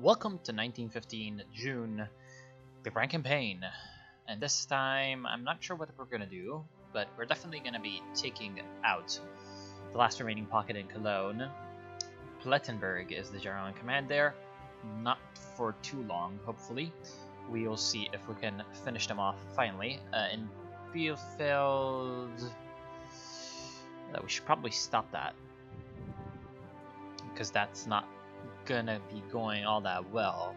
Welcome to 1915 June, the Grand Campaign. And this time, I'm not sure what we're gonna do, but we're definitely gonna be taking out the last remaining pocket in Cologne. Plettenberg is the general in command there. Not for too long, hopefully. We will see if we can finish them off finally. In Bielefeld, we should probably stop that, because that's not gonna be going all that well.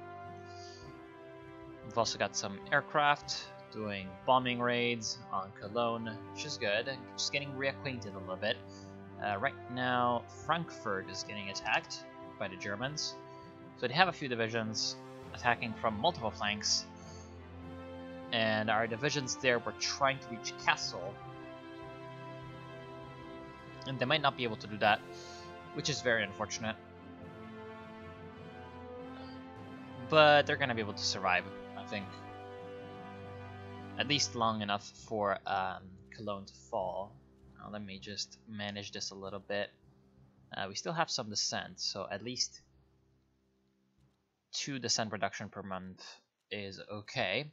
We've also got some aircraft doing bombing raids on Cologne, which is good. Just getting reacquainted a little bit. Right now, Frankfurt is getting attacked by the Germans. So they have a few divisions attacking from multiple flanks. And our divisions there were trying to reach Kassel. And they might not be able to do that, which is very unfortunate. But they're going to be able to survive, I think. At least long enough for Cologne to fall. Now, let me just manage this a little bit. We still have some descent, so at least 2 descent production per month is okay.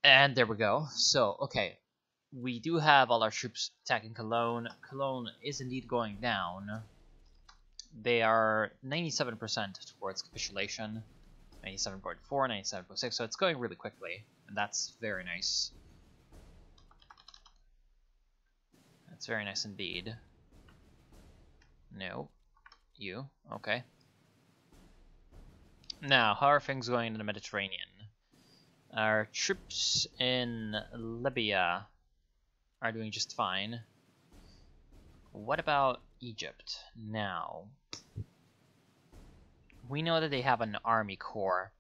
And there we go. So, okay. We do have all our troops attacking Cologne. Cologne is indeed going down. They are 97% towards capitulation, 97.4, 97.6, so it's going really quickly, and that's very nice. That's very nice indeed. No. You. Okay. Now, how are things going in the Mediterranean? Our troops in Libya are doing just fine. What about Egypt? Now, we know that they have an army corps,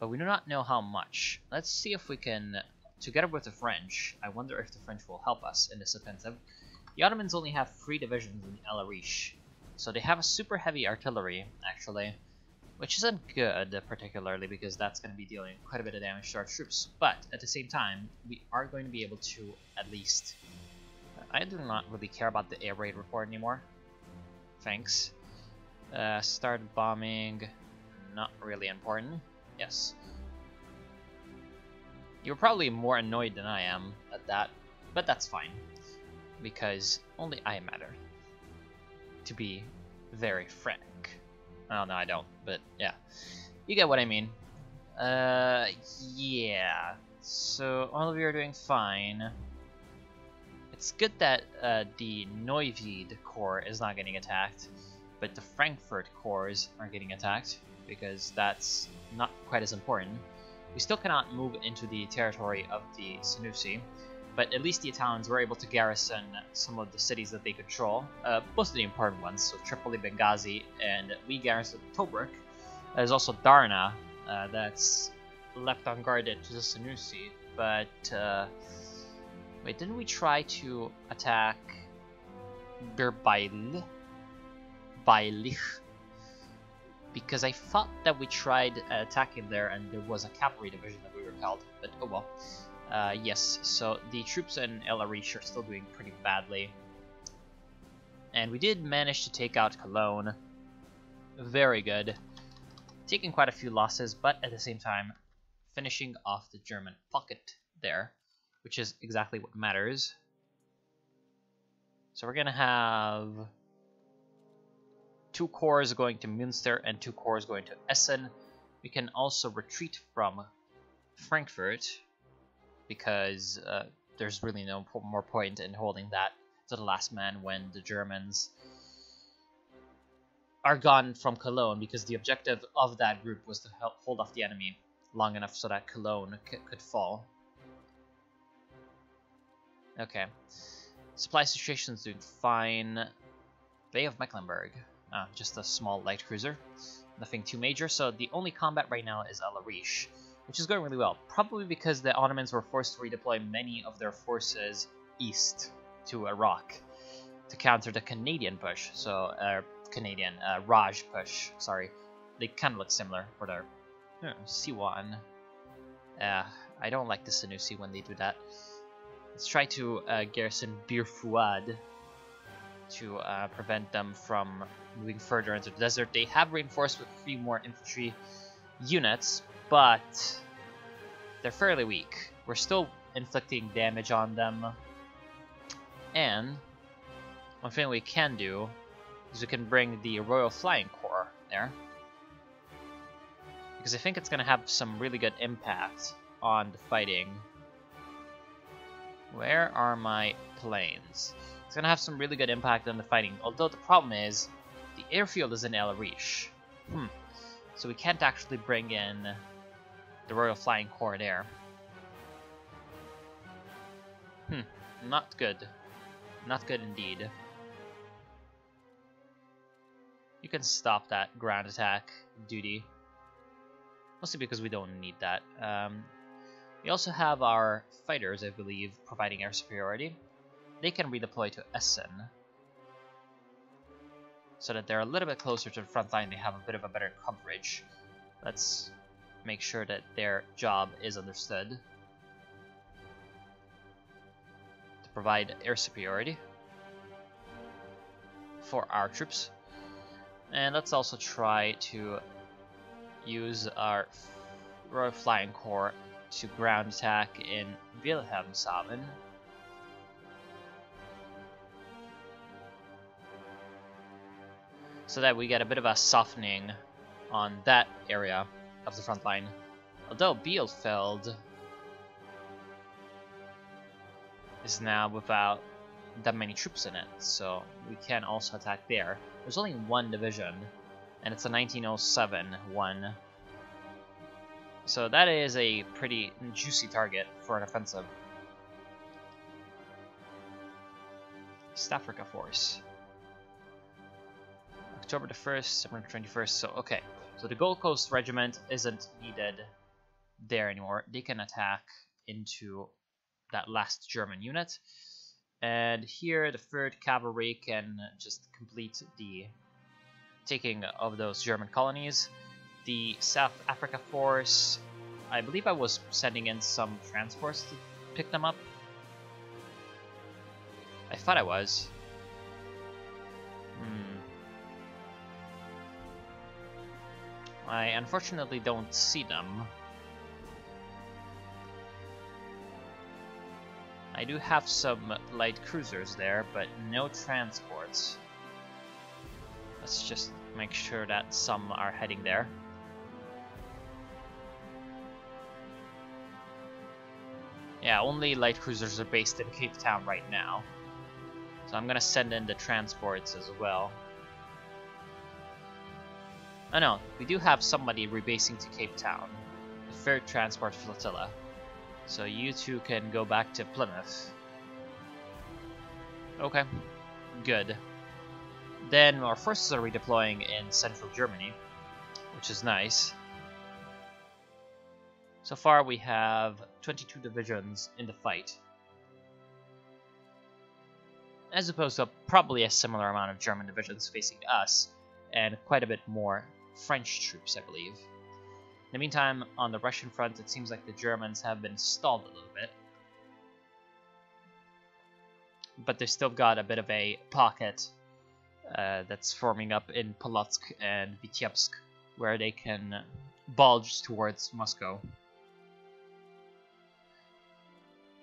but we do not know how much. Let's see if we can, together with the French, I wonder if the French will help us in this offensive. The Ottomans only have 3 divisions in El Arish, so they have a super heavy artillery, actually, which isn't good, particularly because that's going to be dealing quite a bit of damage to our troops. But at the same time, we are going to be able to at least... I do not really care about the air raid report anymore. Thanks. Started bombing. Not really important. Yes. You're probably more annoyed than I am at that, but that's fine. Because only I matter. To be very frank. Oh, no, I don't, but yeah. You get what I mean. Yeah. So, all of you are doing fine. It's good that the Neuwied Corps is not getting attacked, but the Frankfurt Corps are getting attacked, because that's not quite as important. We still cannot move into the territory of the Senussi, but at least the Italians were able to garrison some of the cities that they control, most of the important ones, so Tripoli, Benghazi, and we garrisoned Tobruk. There's also Darna, that's left unguarded to the Senussi, but... wait, didn't we try to attack Berbail? Bailich? Because I thought that we tried attacking there and there was a cavalry division that we repelled, but oh well. Yes, so the troops in El Arish are still doing pretty badly. And we did manage to take out Cologne. Very good. Taking quite a few losses, but at the same time, finishing off the German pocket there, which is exactly what matters. So we're going to have 2 corps going to Minster and 2 corps going to Essen. We can also retreat from Frankfurt, because there's really no more point in holding that to the last man when the Germans are gone from Cologne, because the objective of that group was to hold off the enemy long enough so that Cologne could fall. Okay. Supply situation's doing fine. Bay of Mecklenburg. Just a small light cruiser. Nothing too major, so the only combat right now is El Arish, which is going really well. Probably because the Ottomans were forced to redeploy many of their forces east to Iraq to counter the Canadian push. So, Raj push, sorry. They kind of look similar for their Siwan. I don't like the Senussi when they do that. Let's try to garrison Bir Fuad to prevent them from moving further into the desert. They have reinforced with 3 more infantry units, but they're fairly weak. We're still inflicting damage on them, and one thing we can do is we can bring the Royal Flying Corps there, because I think it's going to have some really good impact on the fighting. Where are my planes? It's going to have some really good impact on the fighting, although the problem is the airfield is in El Arish. So we can't actually bring in the Royal Flying Corps there. Not good. Not good indeed. You can stop that ground attack duty. Mostly because we don't need that. We also have our fighters, I believe, providing air superiority. They can redeploy to Essen, so that they're a little bit closer to the front line. They have a bit of a better coverage. Let's make sure that their job is understood. To provide air superiority for our troops. And let's also try to use our Royal Flying Corps to ground attack in Wilhelmshaven. So that we get a bit of a softening on that area of the front line. Although Bielefeld is now without that many troops in it, so we can also attack there. There's only 1 division, and it's a 1907 one. So that is a pretty juicy target for an offensive. East Africa Force. October the 1st, September 21st, so okay. So the Gold Coast Regiment isn't needed there anymore. They can attack into that last German unit. And here the 3rd Cavalry can just complete the taking of those German colonies. The South Africa Force, I believe I was sending in some transports to pick them up. I thought I was. I unfortunately don't see them. I do have some light cruisers there, but no transports. Let's just make sure that some are heading there. Yeah, only light cruisers are based in Cape Town right now. So I'm gonna send in the transports as well. Oh no, we do have somebody rebasing to Cape Town. The 3rd Transport Flotilla. So you two can go back to Plymouth. Okay, good. Then our forces are redeploying in central Germany, which is nice. So far we have 22 divisions in the fight, as opposed to probably a similar amount of German divisions facing us, and quite a bit more French troops, I believe. In the meantime, on the Russian front, it seems like the Germans have been stalled a little bit. But they've still got a bit of a pocket that's forming up in Polotsk and Vitebsk, where they can bulge towards Moscow.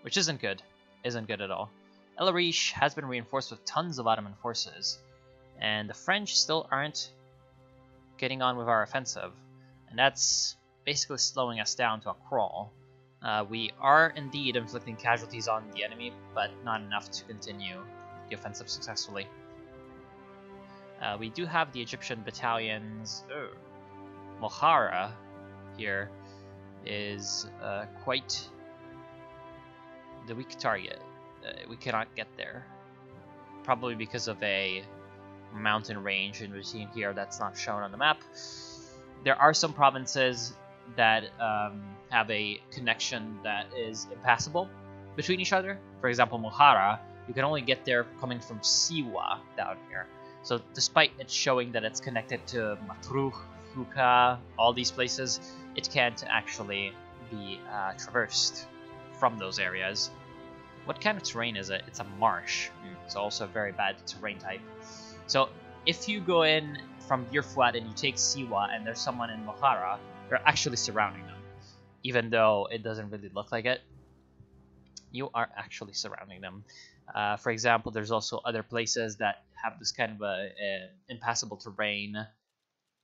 Which isn't good. Isn't good at all. El Arish has been reinforced with tons of Ottoman forces, and the French still aren't getting on with our offensive, and that's basically slowing us down to a crawl. We are indeed inflicting casualties on the enemy, but not enough to continue the offensive successfully. We do have the Egyptian battalions. Mohara here is quite the weak target. We cannot get there, probably because of a mountain range in between here that's not shown on the map. There are some provinces that have a connection that is impassable between each other. For example, Mohara, you can only get there coming from Siwa down here. So despite it showing that it's connected to Matruh, Fuka, all these places, it can't actually be traversed from those areas. What kind of terrain is it? It's a marsh. It's also a very bad terrain type. So if you go in from your flat and you take Siwa and there's someone in Mohara, you're actually surrounding them. Even though it doesn't really look like it, you are actually surrounding them. For example, there's also other places that have this kind of a impassable terrain.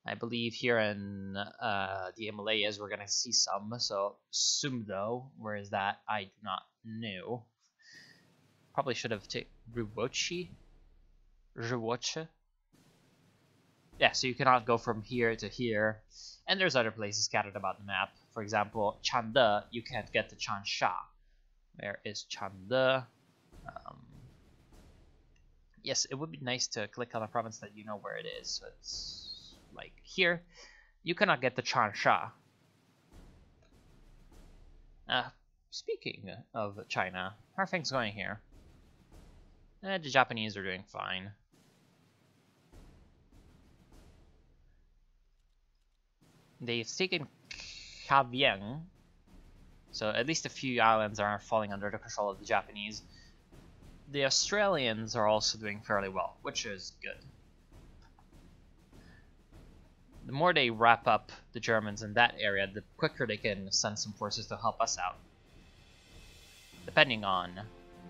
I believe here in the Himalayas we're gonna see some. So Sumdo, where is that? I do not know. Probably should have taken Ruwochi. Yeah, so you cannot go from here to here. And there's other places scattered about the map. For example, Chanda, you can't get to Chansha. Where is Chanda? Yes, it would be nice to click on a province that you know where it is. So it's like here. You cannot get to Chansha. Speaking of China, how are things going here? The Japanese are doing fine. They've taken Kavieng, so at least a few islands are falling under the control of the Japanese. The Australians are also doing fairly well, which is good. The more they wrap up the Germans in that area, the quicker they can send some forces to help us out. Depending on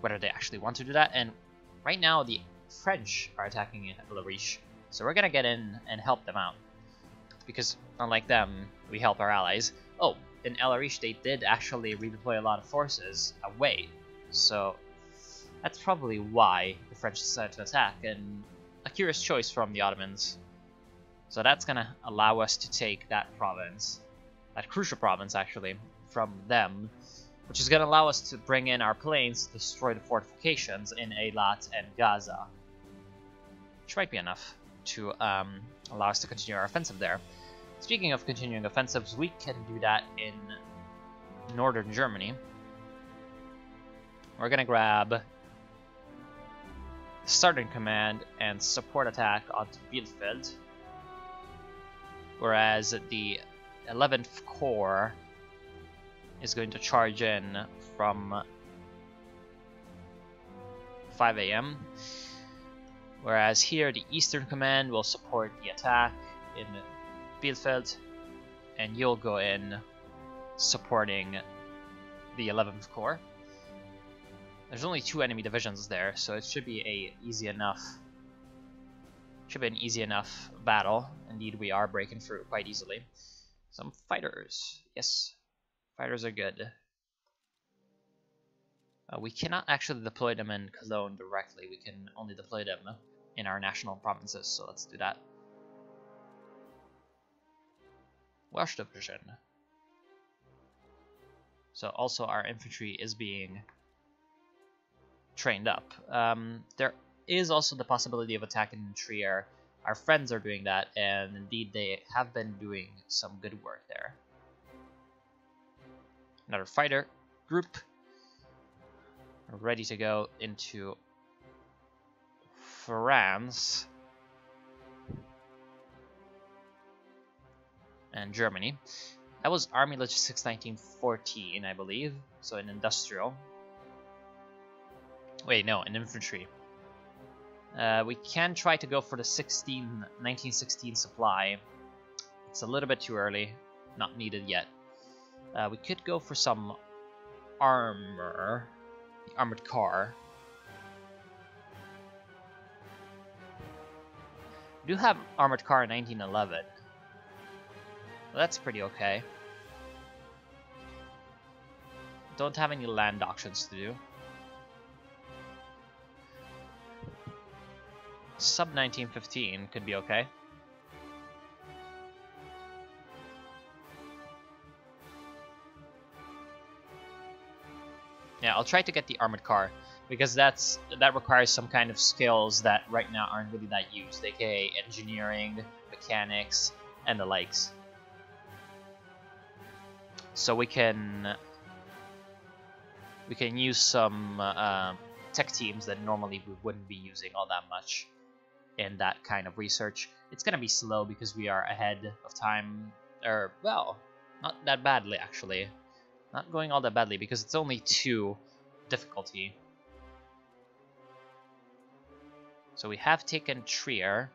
whether they actually want to do that. And right now, the French are attacking in El Arish, so we're gonna get in and help them out. Because unlike them, we help our allies. Oh, in El Arish they did actually redeploy a lot of forces away, so that's probably why the French decided to attack, and a curious choice from the Ottomans. So that's gonna allow us to take that province, that crucial province actually, from them, which is gonna allow us to bring in our planes to destroy the fortifications in Eilat and Gaza, which might be enough to allow us to continue our offensive there. Speaking of continuing offensives, we can do that in northern Germany. We're gonna grab the Southern Command and support attack onto Bielefeld, whereas the 11th Corps is going to charge in from 5 AM. Whereas here, the Eastern Command will support the attack in Bielefeld, and you'll go in supporting the 11th Corps. There's only 2 enemy divisions there, so it should be an easy enough battle. Indeed, we are breaking through quite easily. Some fighters, yes, fighters are good. We cannot actually deploy them in Cologne directly. We can only deploy them in our national provinces, so let's do that. Welsh division. So also our infantry is being trained up. There is also the possibility of attacking in Trier. Our friends are doing that, and indeed they have been doing some good work there. Another fighter group ready to go into France and Germany. That was Army Logistics 1914, I believe. So an industrial. Wait, no, an infantry. We can try to go for the 1916 supply. It's a little bit too early, not needed yet. We could go for some armor, the armored car. We do have armored car in 1911. Well, that's pretty okay. Don't have any land auctions to do. Sub 1915 could be okay. Yeah, I'll try to get the armored car because that requires some kind of skills that right now aren't really that used, aka engineering, mechanics, and the likes. So we can use some tech teams that normally we wouldn't be using all that much in that kind of research. It's gonna be slow because we are ahead of time, or well, not that badly actually. Not going all that badly because it's only 2 difficulty. So we have taken Trier,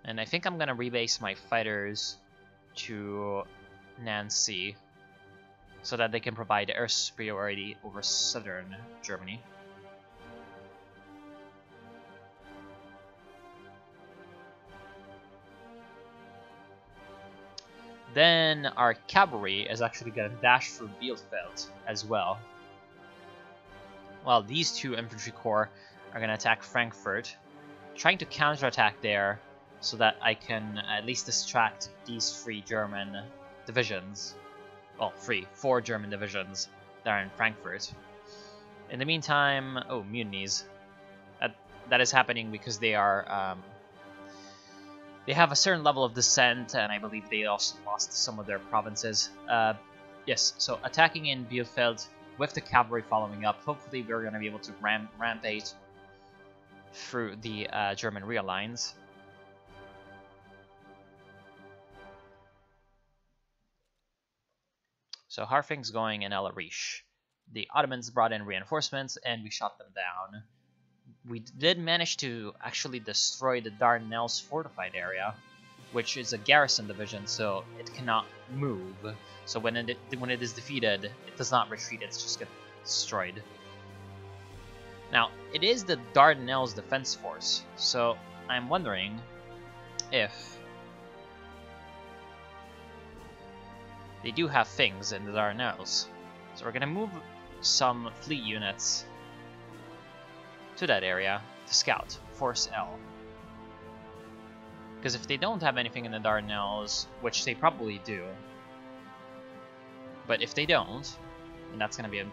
and I think I'm gonna rebase my fighters to Nancy so that they can provide air superiority over southern Germany. Then our cavalry is actually going to dash through Bielefeld as well. While these two infantry corps are going to attack Frankfurt, trying to counterattack there so that I can at least distract these three German divisions. Well, four German divisions that are in Frankfurt. In the meantime, oh, mutinies. That is happening because they are they have a certain level of dissent, and I believe they also lost some of their provinces. Yes, so attacking in Bielefeld with the cavalry following up. Hopefully we're going to be able to rampage through the German rear lines. So how are things going in El Arish? The Ottomans brought in reinforcements and we shot them down. We did manage to actually destroy the Dardanelles fortified area, which is a garrison division, so it cannot move. So when it is defeated, it does not retreat, it's just gets destroyed. Now, it is the Dardanelles Defense Force, so I'm wondering if they do have things in the Dardanelles. So we're going to move some fleet units to that area to scout, Force L. Because if they don't have anything in the Dardanelles, which they probably do, but if they don't, then that's going to be a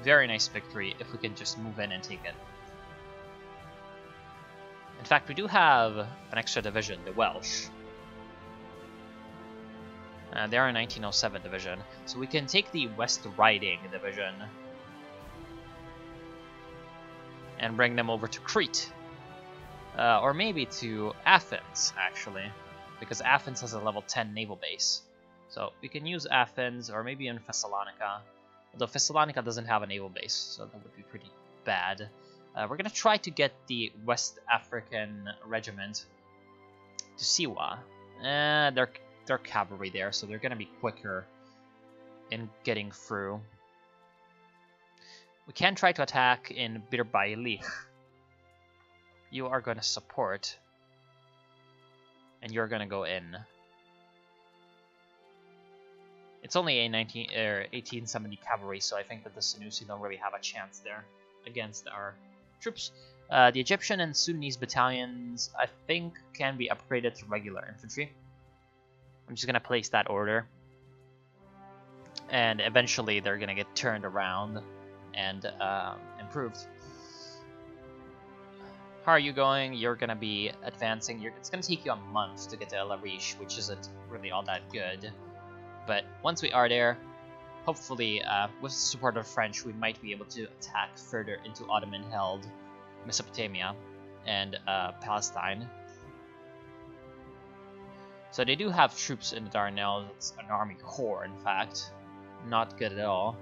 very nice victory if we can just move in and take it. In fact, we do have an extra division, the Welsh. They are a 1907 division, so we can take the West Riding division and bring them over to Crete. Or maybe to Athens, actually, because Athens has a level 10 naval base. So we can use Athens, or maybe in Thessalonica, although Thessalonica doesn't have a naval base, so that would be pretty bad. We're going to try to get the West African regiment to Siwa. They're cavalry there, so they're going to be quicker in getting through. We can try to attack in Bir Bailich. You are going to support, and you're going to go in. It's only a 1870 cavalry, so I think that the Senussi don't really have a chance there against our troops. The Egyptian and Sudanese battalions, I think, can be upgraded to regular infantry. I'm just going to place that order. And eventually they're going to get turned around and improved. How are you going? You're going to be advancing. It's going to take you a month to get to El Arish, which isn't really all that good. But once we are there, hopefully with the support of French, we might be able to attack further into Ottoman-held Mesopotamia and Palestine. So they do have troops in the Dardanelles. It's an army corps, in fact. Not good at all.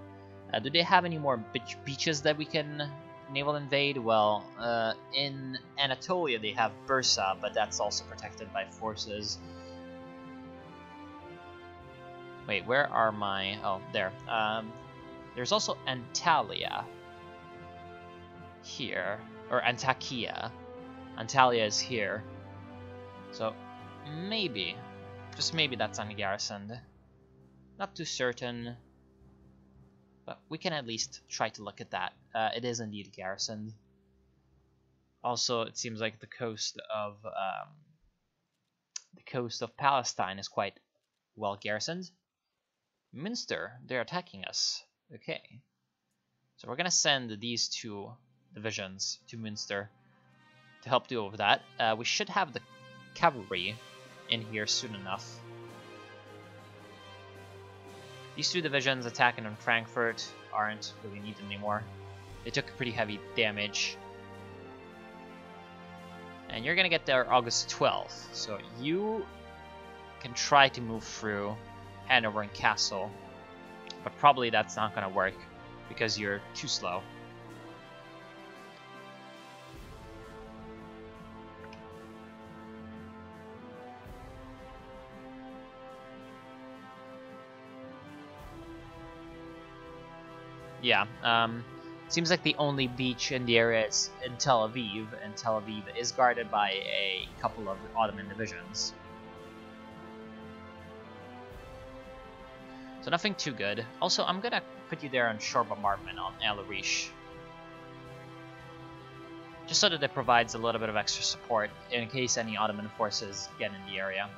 Do they have any more beaches that we can naval invade? Well, in Anatolia they have Bursa, but that's also protected by forces. Wait, where are my... Oh, there. There's also Antalya here. Or Antakya. Antalya is here. So, maybe. Just maybe that's ungarrisoned. Not too certain. But we can at least try to look at that. It is indeed garrisoned. Also, it seems like the coast of Palestine is quite well garrisoned. Minster, they're attacking us. Okay. So we're gonna send these two divisions to Minster to help deal with that. We should have the cavalry in here soon enough. These two divisions attacking on Frankfurt aren't really needed anymore. They took pretty heavy damage. And you're gonna get there August 12th. So you can try to move through Hanover and Castle, but probably that's not gonna work because you're too slow. Yeah, seems like the only beach in the area is in Tel Aviv, and Tel Aviv is guarded by a couple of Ottoman divisions. So nothing too good. Also, I'm gonna put you there on shore bombardment on El Arish, just so that it provides a little bit of extra support in case any Ottoman forces get in the area.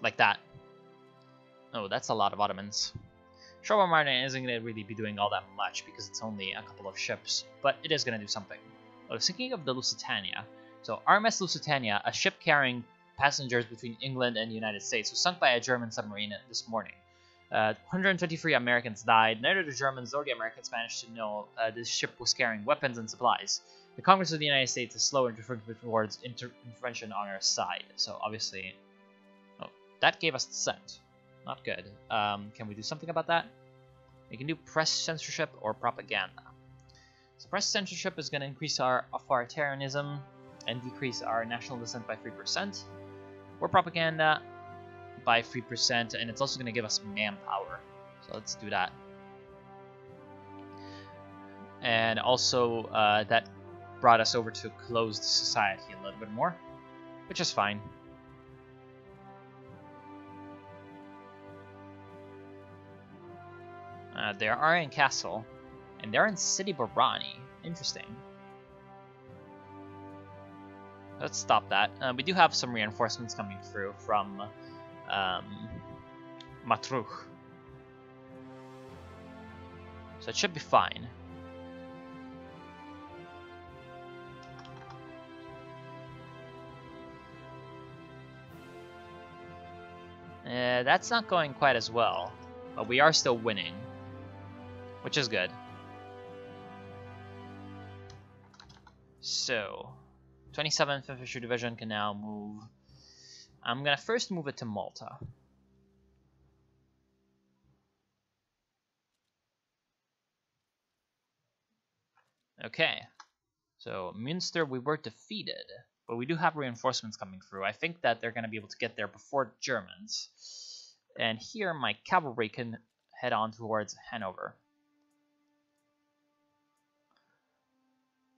Like that. Oh, that's a lot of Ottomans. Shore bombardment isn't going to really be doing all that much because it's only a couple of ships, but it is going to do something. I was thinking of the Lusitania. So RMS Lusitania, a ship carrying passengers between England and the United States, was sunk by a German submarine this morning. 123 Americans died. Neither the Germans nor the Americans managed to know this ship was carrying weapons and supplies. The Congress of the United States is slow in towards intervention on our side. So obviously, oh, that gave us dissent. Not good. Can we do something about that? We can do press censorship or propaganda. So press censorship is going to increase our authoritarianism and decrease our national dissent by 3%. Or propaganda by 3%, and it's also going to give us manpower. So let's do that. And also, that brought us over to closed society a little bit more, which is fine. They are in Castle, and they're in City Bahrani. Interesting. Let's stop that. We do have some reinforcements coming through from Matruch, so it should be fine. That's not going quite as well, but we are still winning, which is good. So, 27th Infantry Division can now move. I'm going to first move it to Malta. Okay, so Minster, we were defeated, but we do have reinforcements coming through. I think that they're going to be able to get there before Germans. And here my cavalry can head on towards Hanover,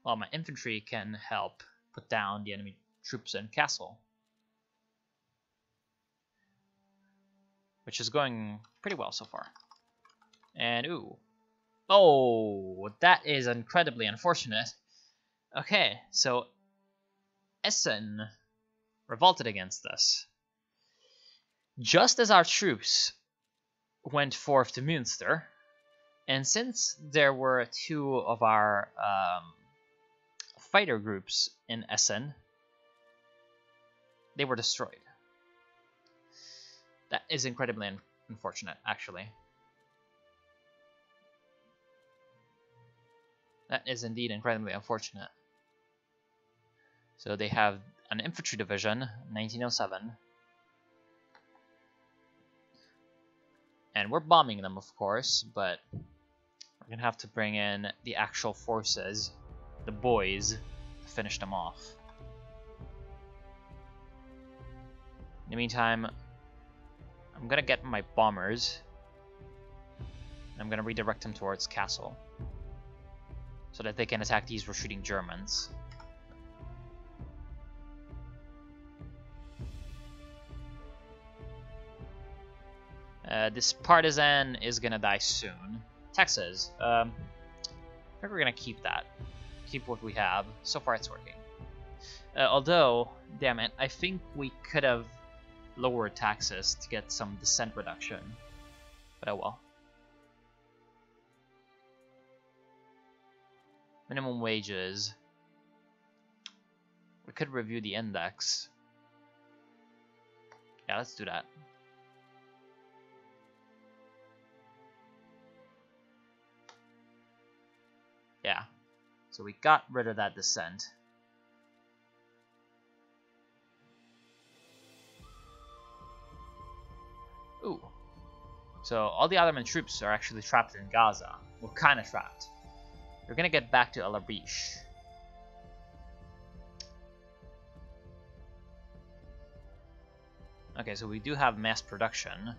while my infantry can help put down the enemy troops in Castle, which is going pretty well so far. And ooh, oh, that is incredibly unfortunate. Okay, so Essen revolted against us just as our troops went forth to Münster, and since there were two of our fighter groups in Essen, they were destroyed. That is incredibly unfortunate, actually. That is indeed incredibly unfortunate. So they have an infantry division, 1907. And we're bombing them, of course, but we're going to have to bring in the actual forces, the boys, to finish them off. In the meantime, I'm going to get my bombers. I'm going to redirect them towards Castle, so that they can attack these retreating Germans. This partisan is gonna die soon. Texas. I think we're gonna keep that. Keep what we have. So far it's working. Although, damn it, I think we could have lowered taxes to get some dissent reduction. But oh well. Minimum wages. We could review the index. Yeah, let's do that. Yeah, so we got rid of that dissent. Ooh. So all the Ottoman troops are actually trapped in Gaza. Well, kind of trapped. We're gonna get back to El Arish. Okay, so we do have mass production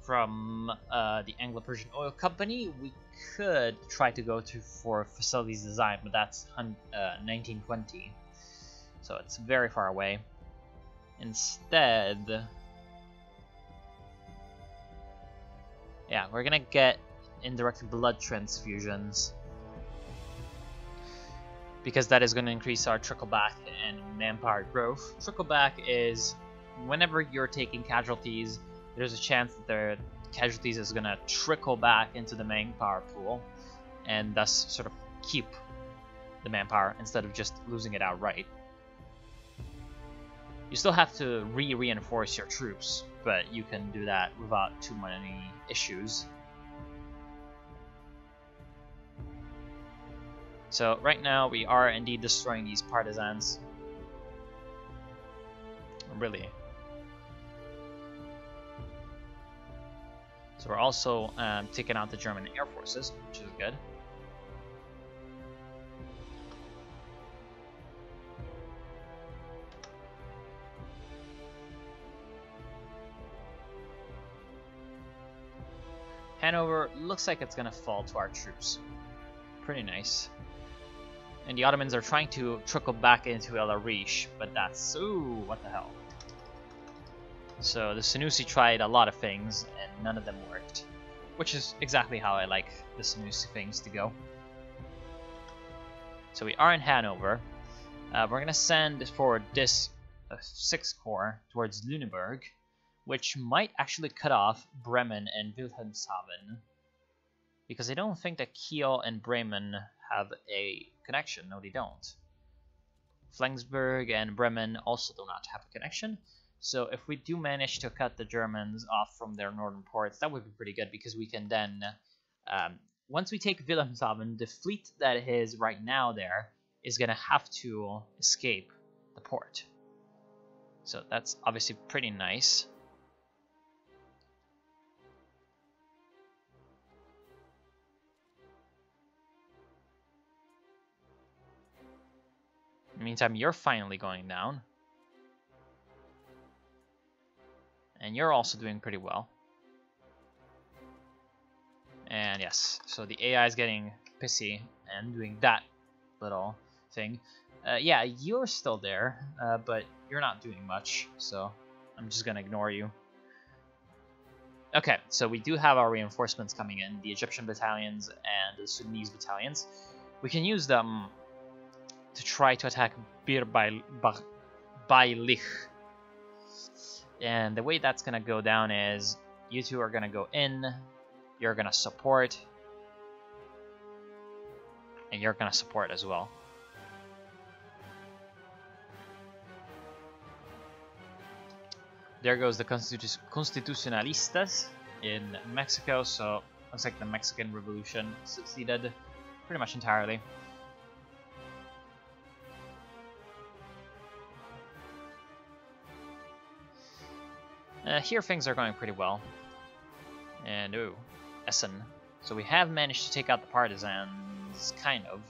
from the Anglo-Persian Oil Company. We could try to go for facilities design, but that's 1920, so it's very far away. Instead, yeah, we're gonna get indirect blood transfusions, because that is going to increase our trickleback and manpower growth. Trickleback is whenever you're taking casualties, there's a chance that the casualties is going to trickle back into the manpower pool, and thus sort of keep the manpower instead of just losing it outright. You still have to reinforce your troops, but you can do that without too many issues. So right now we are indeed destroying these partisans. Really. So we're also taking out the German air forces, which is good. Hanover looks like it's gonna fall to our troops. Pretty nice. And the Ottomans are trying to trickle back into El Arish, but that's... ooh, what the hell. So the Senussi tried a lot of things, and none of them worked. Which is exactly how I like the Senussi things to go. So we are in Hanover. We're going to send forward this 6th Corps towards Lüneburg, which might actually cut off Bremen and Wilhelmshaven. Because I don't think that Kiel and Bremen have a connection. No, they don't. Flensburg and Bremen also do not have a connection. So if we do manage to cut the Germans off from their northern ports, that would be pretty good, because we can then, once we take Wilhelmshaven, the fleet that is right now there is going to have to escape the port. So that's obviously pretty nice. In the meantime, you're finally going down. And you're also doing pretty well. And yes, so the AI is getting pissy and doing that little thing. Yeah, you're still there, but you're not doing much, so I'm just gonna ignore you. Okay, so we do have our reinforcements coming in, the Egyptian battalions and the Sudanese battalions. We can use them to try to attack Bir Bailich. And the way that's going to go down is you two are going to go in, you're going to support, and you're going to support as well. There goes the Constitucionalistas in Mexico, so looks like the Mexican Revolution succeeded pretty much entirely. Here things are going pretty well. And ooh, Essen. So we have managed to take out the partisans, kind of.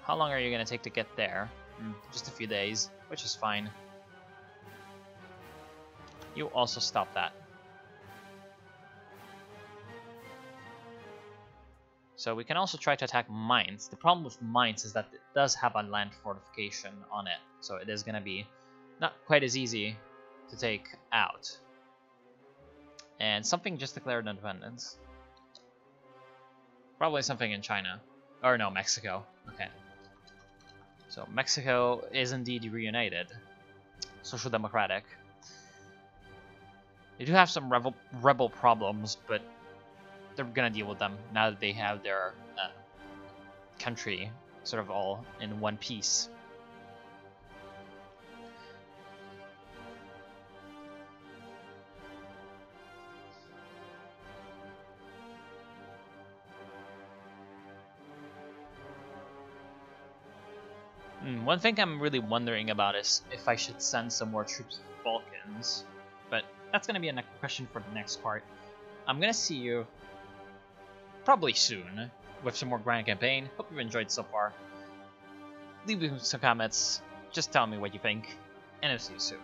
How long are you going to take to get there? Just a few days, which is fine. You also stop that. So we can also try to attack Mainz. The problem with Mainz is that it does have a land fortification on it, so it is going to be not quite as easy to take out. And something just declared independence. Probably something in China. Or no, Mexico. Okay. So Mexico is indeed reunited. Social Democratic. They do have some rebel problems, but they're gonna deal with them now that they have their country sort of all in one piece. One thing I'm really wondering about is if I should send some more troops to the Balkans, but that's going to be a question for the next part. I'm going to see you probably soon with some more Grand Campaign. Hope you've enjoyed so far. Leave me some comments, just tell me what you think, and I'll see you soon.